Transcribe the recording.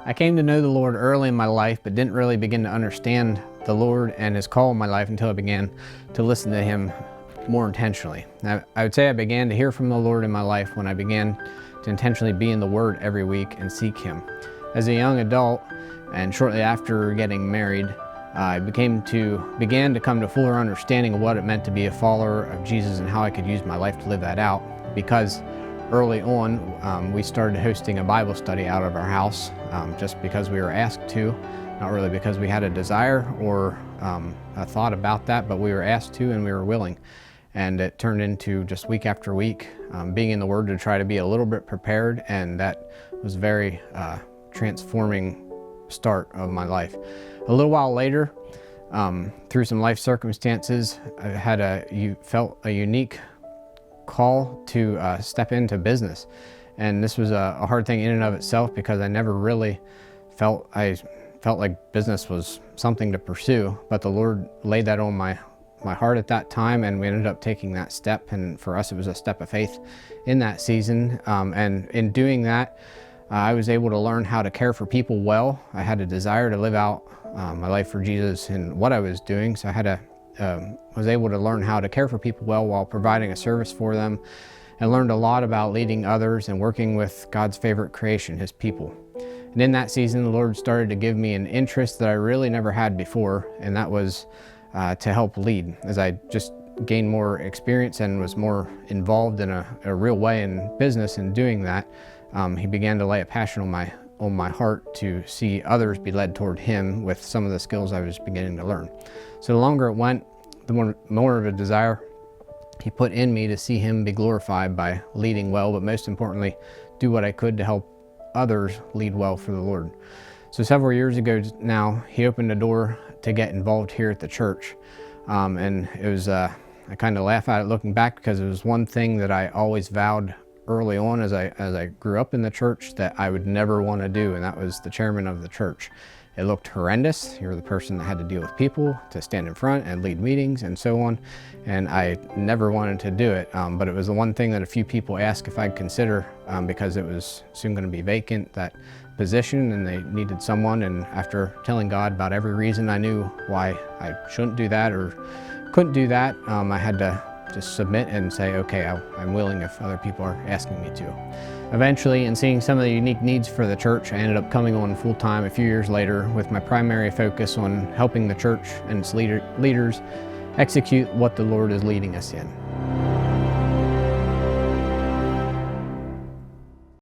I came to know the Lord early in my life, but didn't really begin to understand the Lord and His call in my life until I began to listen to Him more intentionally. I would say I began to hear from the Lord in my life when I began to intentionally be in the Word every week and seek Him. As a young adult, and shortly after getting married, I began to come to fuller understanding of what it meant to be a follower of Jesus and how I could use my life to live that out. Because early on, we started hosting a Bible study out of our house just because we were asked to, not really because we had a desire or a thought about that, but we were asked to and we were willing. And it turned into just week after week being in the Word to try to be a little bit prepared, and that was a very transforming start of my life. A little while later, through some life circumstances, I felt a unique call to step into business. And this was a hard thing in and of itself because I never really felt like business was something to pursue, but the Lord laid that on my heart at that time, and we ended up taking that step. And for us, it was a step of faith in that season. And in doing that, I was able to learn how to care for people well. I had a desire to live out my life for Jesus in what I was doing, so I was able to learn how to care for people well while providing a service for them, and learned a lot about leading others and working with God's favorite creation, His people. And in that season, the Lord started to give me an interest that I really never had before, and that was to help lead. As I just gained more experience and was more involved in a real way in business and doing that, He began to lay a passion on my heart to see others be led toward Him with some of the skills I was beginning to learn. So the longer it went, the more of a desire He put in me to see Him be glorified by leading well, but most importantly, do what I could to help others lead well for the Lord. So several years ago now, He opened a door to get involved here at the church. And it was, I kind of laugh at it looking back, because it was one thing that I always vowed early on as I grew up in the church that I would never want to do, and that was the chairman of the church. It looked horrendous. You were the person that had to deal with people, to stand in front and lead meetings and so on, and I never wanted to do it. But it was the one thing that a few people asked if I'd consider, because it was soon going to be vacant, that position, and they needed someone. And after telling God about every reason I knew why I shouldn't do that or couldn't do that, I had to just submit and say, okay, I'm willing if other people are asking me to. Eventually, in seeing some of the unique needs for the church, I ended up coming on full-time a few years later, with my primary focus on helping the church and its leaders execute what the Lord is leading us in.